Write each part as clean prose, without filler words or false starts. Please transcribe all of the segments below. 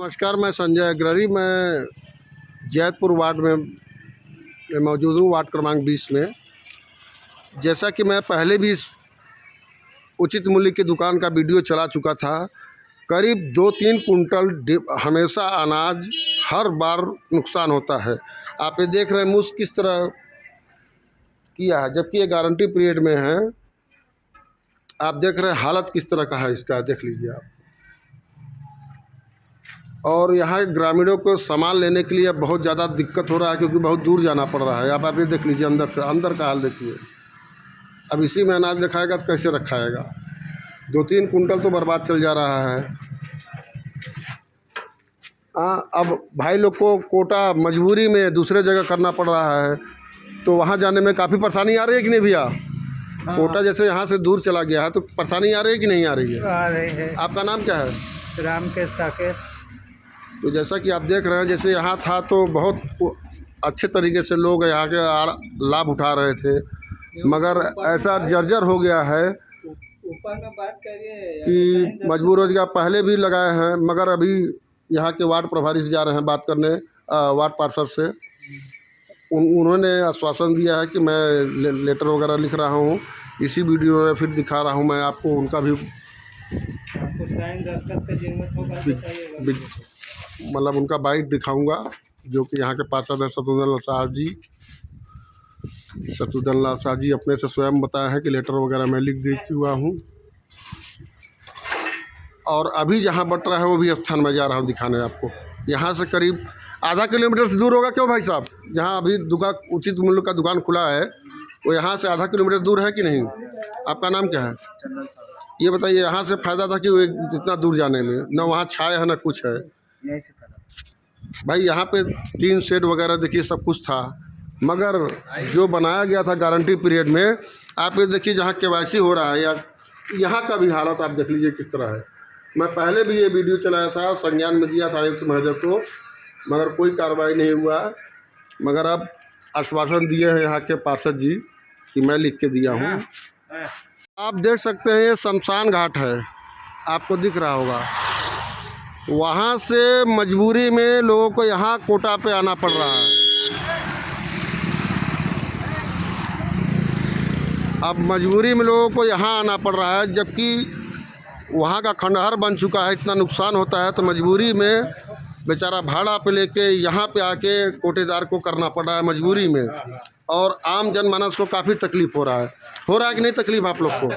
नमस्कार, मैं संजय अग्ररी। मैं जैतपुर वार्ड में मौजूद हूँ, वार्ड क्रमांक 20 में। जैसा कि मैं पहले भी इस उचित मूल्य की दुकान का वीडियो चला चुका था, करीब 2-3 कुंटल हमेशा अनाज हर बार नुकसान होता है। आप ये देख रहे हैं मूस किस तरह किया है, जबकि ये गारंटी पीरियड में है। आप देख रहे हैं हालत किस तरह का है इसका, देख लीजिए आप। और यहाँ ग्रामीणों को सामान लेने के लिए बहुत ज़्यादा दिक्कत हो रहा है, क्योंकि बहुत दूर जाना पड़ रहा है। आप ये देख लीजिए अंदर से, अंदर का हाल देखिए। अब इसी में अनाज लिखाएगा तो कैसे रखाएगा। 2-3 कुंटल तो बर्बाद चल जा रहा है। अब भाई लोग को कोटा मजबूरी में दूसरे जगह करना पड़ रहा है, तो वहाँ जाने में काफ़ी परेशानी आ रही है कि नहीं भैया? कोटा जैसे यहाँ से दूर चला गया है तो परेशानी आ रही है कि नहीं आ रही है? आ रही है। आपका नाम क्या है? रामकेश साकेत। तो जैसा कि आप देख रहे हैं, जैसे यहाँ था तो बहुत अच्छे तरीके से लोग यहाँ के लाभ उठा रहे थे, मगर ऐसा जर्जर हो गया है कि मजबूर हो गया। पहले भी लगाए हैं, मगर अभी यहाँ के वार्ड प्रभारी से जा रहे हैं बात करने, वार्ड पार्षद से। उन्होंने आश्वासन दिया है कि मैं लेटर वगैरह लिख रहा हूँ, इसी वीडियो में फिर दिखा रहा हूँ मैं आपको। उनका भी मतलब उनका बाइट दिखाऊंगा, जो कि यहाँ के पार्षद हैं शत्रुघ्न लाल शाह जी। शत्रुघ्न लाल शाह जी अपने से स्वयं बताया है कि लेटर वगैरह मैं लिख दे चुका हूँ। और अभी जहाँ बट रहा है वो भी स्थान में जा रहा हूँ दिखाने आपको। यहाँ से करीब आधा किलोमीटर से दूर होगा, क्यों भाई साहब? जहाँ अभी दुकान उचित मूल्य का दुकान खुला है वो यहाँ से आधा किलोमीटर दूर है कि नहीं? आपका नाम क्या है? चंदन साहब। ये बताइए, यहाँ से फ़ायदा था कि वो इतना दूर जाने में? ना वहाँ छाया है ना कुछ है। यहीं से फायदा भाई यहाँ पे टीन शेड वगैरह देखिए सब कुछ था, मगर जो बनाया गया था गारंटी पीरियड में, आप ये देखिए जहाँ केवाईसी हो रहा है, या यहाँ का भी हालत आप देख लीजिए किस तरह है। मैं पहले भी ये वीडियो चलाया था, संज्ञान में दिया था आयुक्त महोदय को, मगर कोई कार्रवाई नहीं हुआ। मगर अब आश्वासन दिए हैं यहाँ के पार्षद जी कि मैं लिख के दिया हूँ। आप देख सकते हैं ये शमशान घाट है, आपको दिख रहा होगा। वहाँ से मजबूरी में लोगों को यहाँ कोटा पे आना पड़ रहा है। अब मजबूरी में लोगों को यहाँ आना पड़ रहा है, जबकि वहाँ का खंडहर बन चुका है। इतना नुकसान होता है तो मजबूरी में बेचारा भाड़ा पे लेके यहाँ पे आके कोटेदार को करना पड़ रहा है मजबूरी में। और आम जनमानस को काफ़ी तकलीफ़ हो रहा है कि नहीं तकलीफ़ आप लोग को?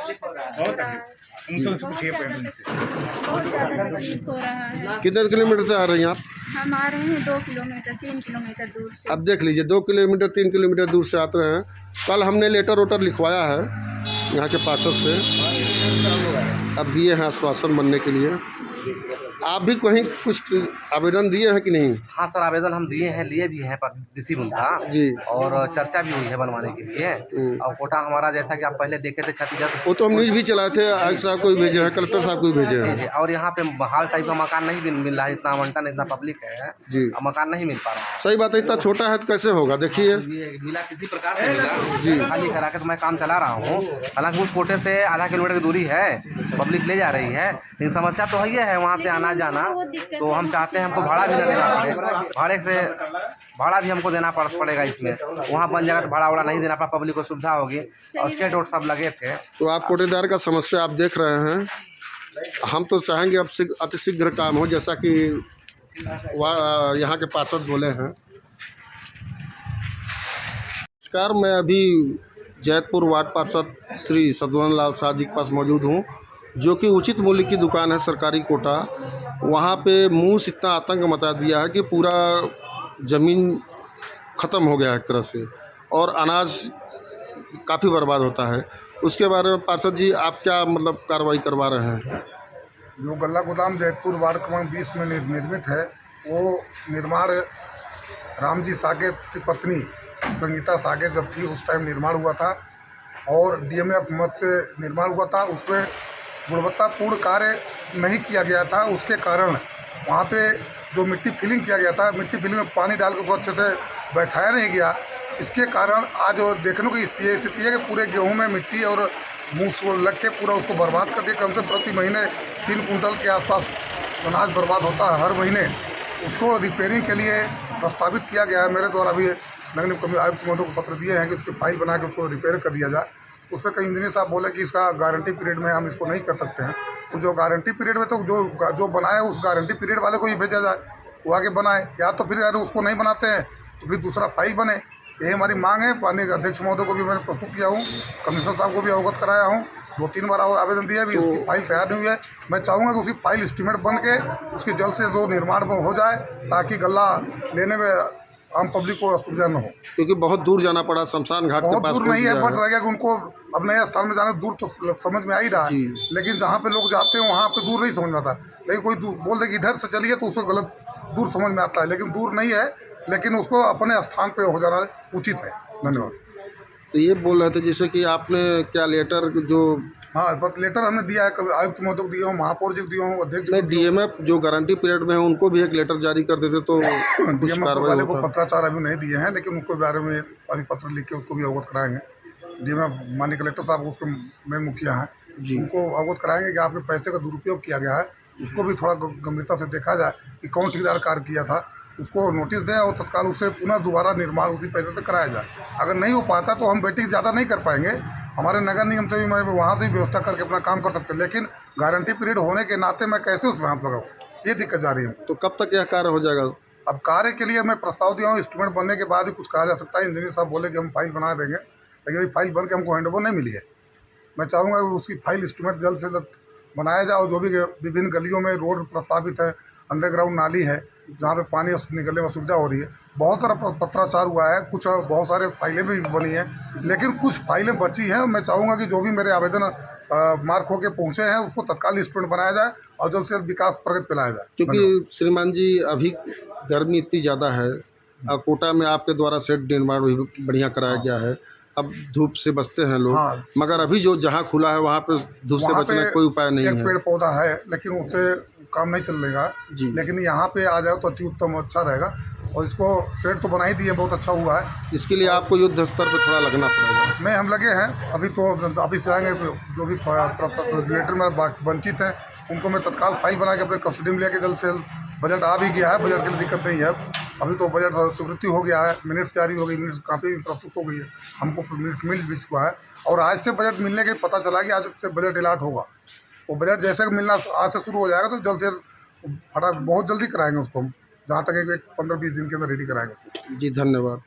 कितने किलोमीटर से आ रही हैं आप? हम आ रहे हैं 2 किलोमीटर 3 किलोमीटर दूर से। अब देख लीजिए 2 किलोमीटर 3 किलोमीटर दूर से आते हैं। कल हमने लेटर वोटर लिखवाया है यहाँ के पार्षद से, अब दिए हैं आश्वासन बनने के लिए। आप भी कहीं कुछ आवेदन दिए हैं कि नहीं? हाँ सर, आवेदन हम दिए हैं, लिए भी हैं पर रिसीव उनका जी, और चर्चा भी हुई है बनवाने के लिए। और कोटा हमारा जैसा कि आप पहले देखे थे छत्तीसगढ़, वो तो हम न्यूज़ भी चलाए थे। आयुक्त साहब को भी भेजे हैं, कलेक्टर साहब को भी भेजे हैं। और यहाँ पे हाल टाइप का मकान नहीं मिल रहा है। इतना आवंटन, इतना पब्लिक है जी, मकान नहीं मिल पा रहा है। सही बात है, इतना छोटा है तो कैसे होगा? देखिए ये मिला किसी प्रकार से मिला जी, खाली करा के तो मैं काम चला रहा हूँ। हालांकि उस कोटे से आधा किलोमीटर की दूरी है, पब्लिक ले जा रही है, लेकिन समस्या तो है है वहाँ से आना जाना। तो हम चाहते हैं हमको भाड़ा भी ना देना पड़े, भाड़ा भी हमको देना पड़ेगा इसमें। वहाँ बन जाएगा तो भाड़ा वाड़ा नहीं देना पड़ा, पब्लिक को सुविधा होगी। और सेट वोट सब लगे थे। तो आप कोटेदार का समस्या आप देख रहे हैं। हम तो चाहेंगे अब अतिशीघ्र काम हो, जैसा कि यहाँ के पार्षद बोले हैं। नमस्कार, मैं अभी जैतपुर वार्ड पार्षद श्री शत्रुघ्न लाल शाह जी के पास मौजूद हूँ, जो कि उचित मूल्य की दुकान है सरकारी कोटा। वहाँ पे मूस इतना आतंक मचा दिया है कि पूरा ज़मीन ख़त्म हो गया है एक तरह से, और अनाज काफ़ी बर्बाद होता है। उसके बारे में पार्षद जी आप क्या मतलब कार्रवाई करवा रहे हैं? जो गल्ला गोदाम जैतपुर वार्ड क्रमांक 20 में निर्मित है, वो निर्माण रामजी साकेत की पत्नी संगीता साकेत जब थी उस टाइम निर्माण हुआ था, और डीएमएफ मत से निर्माण हुआ था। उसमें गुणवत्तापूर्ण कार्य नहीं किया गया था। उसके कारण वहाँ पे जो मिट्टी फिलिंग किया गया था, मिट्टी फिलिंग में पानी डाल के उसको अच्छे से बैठाया नहीं गया। इसके कारण आज देखने की स्थिति है कि पूरे गेहूं में मिट्टी और मूस लग के पूरा उसको बर्बाद कर दिया। कम से प्रति महीने 3 कुंटल के आसपास अनाज बर्बाद होता है हर महीने, उसको रिपेयरिंग के लिए प्रस्तावित किया गया है। मेरे द्वारा भी नगर निगम आयुक्त महोदय को पत्र दिए हैं कि उसकी फाइल बना के उसको रिपेयर कर दिया जाए। उस पर कई इंजीनियर साहब बोले कि इसका गारंटी पीरियड में हम इसको नहीं कर सकते हैं। तो जो गारंटी पीरियड में तो जो बनाए उस गारंटी पीरियड वाले को ही भेजा जाए, वो आगे बनाए, या तो फिर अगर उसको नहीं बनाते हैं तो फिर दूसरा फाइल बने। यही हमारी मांग है। माननीय अध्यक्ष महोदय को भी मैंने प्रस्तुत किया हूँ, कमिश्नर साहब को भी अवगत कराया हूँ, 2-3 बार आवेदन दिया भी, उसकी फाइल तैयार नहीं हुई है। मैं चाहूँगा कि उसकी फाइल एस्टीमेट बन के उसकी जल्द से जो निर्माण हो जाए, ताकि गल्ला लेने में आम पब्लिक को असुविधा न हो। क्योंकि बहुत दूर जाना पड़ा, शमशान घाट के बहुत पास दूर पहुंच नहीं है, गया बट रह गया कि उनको अब नए स्थान में जाना दूर तो समझ में आ ही रहा है, लेकिन जहाँ पे लोग जाते हैं वहाँ पे दूर नहीं समझ में आता। लेकिन कोई बोल दे कि इधर से चलिए तो उसको गलत दूर समझ में आता है, लेकिन दूर नहीं है, लेकिन उसको अपने स्थान पे हो जाना उचित है। धन्यवाद। तो ये बोल रहे थे जैसे कि आपने क्या लेटर जो हाँ, बट लेटर हमने दिया है, कभी आयुक्त महोदय को दिया हूँ, महापौर जी को दिया हूँ, अध्यक्ष नहीं डीएमएफ जो गारंटी पीरियड में है उनको भी एक लेटर जारी कर देते तो कुछ डीएमएफ कार्रवाई वाले को होता। पत्राचार अभी नहीं दिए हैं, लेकिन उनको बारे में अभी पत्र लिख के उसको भी अवगत कराएंगे। डीएमएफ माननीय कलेक्टर साहब उसके मेन मुखिया हैं, उनको अवगत कराएंगे कि आपके पैसे का दुरुपयोग किया गया है, उसको भी थोड़ा गंभीरता से देखा जाए कि कौन ठेकेदार कार्य किया था, उसको नोटिस दें और तत्काल उससे पुनः दोबारा निर्माण उसी पैसे से कराया जाए। अगर नहीं हो पाता तो हम बेटी ज़्यादा नहीं कर पाएंगे, हमारे नगर निगम से भी मैं वहाँ से ही व्यवस्था करके अपना काम कर सकते हैं, लेकिन गारंटी पीरियड होने के नाते मैं कैसे उसमें हाथ लगाऊँ, ये दिक्कत जा रही है। तो कब तक यह कार्य हो जाएगा? अब कार्य के लिए मैं प्रस्ताव दिया हूँ, एस्टीमेट बनने के बाद ही कुछ कहा जा सकता है। इंजीनियर साहब बोले कि हम फाइल बना देंगे, लेकिन अभी फाइल बन के हमको हैंडओवर नहीं मिली है। मैं चाहूँगा कि उसकी फाइल एस्टीमेट जल्द से जल्द बनाया जाए, और जो भी विभिन्न गलियों में रोड प्रस्तावित है, अंडरग्राउंड नाली है जहाँ पे पानी निकलने में सुविधा हो रही है, बहुत सारा पत्राचार हुआ है, कुछ बहुत सारे फाइलें भी बनी हैं, लेकिन कुछ फाइलें बची हैं। मैं चाहूँगा कि जो भी मेरे आवेदन मार्क होके पहुँचे हैं उसको तत्काल एस्टीमेट बनाया जाए और जल्द से जल्द विकास प्रगति पे लाया जाए। क्योंकि श्रीमान जी अभी गर्मी इतनी ज़्यादा है, कोटा में आपके द्वारा शेड निर्माण भी बढ़िया कराया गया है, अब धूप से बचते हैं लोग, हाँ। मगर अभी जो जहाँ खुला है वहाँ पे धूप से बचने का कोई उपाय नहीं एक है। पेड़ पौधा है, लेकिन उससे काम नहीं चलेगा, लेकिन यहाँ पे आ जाओ तो अति उत्तम अच्छा रहेगा। और इसको शेड तो बना ही दिए, बहुत अच्छा हुआ है। इसके लिए आपको युद्ध स्तर पे थोड़ा लगना पड़ेगा। में हम लगे हैं, अभी तो ऑफिस से आएंगे, जो भी रेगुलेटर में वंचित हैं उनको मैं तत्काल फाइल बना के अपने कस्टडी में लेके जल्द से जल्द, बजट आ भी गया है, बजट के लिए दिक्कत नहीं है। अभी तो बजट स्वीकृति हो गया है, मिनट्स जारी हो गई, मिनट्स काफ़ी प्रस्तुत हो गई है, हमको मिनट्स मिल भी चुका है, और आज से बजट मिलने के पता चला कि आज से बजट अलॉट होगा। वो बजट जैसे मिलना आज से शुरू हो जाएगा तो जल्द से बहुत जल्दी कराएंगे उसको हम, जहाँ तक एक 15-20 दिन के अंदर रेडी कराएंगे। जी धन्यवाद।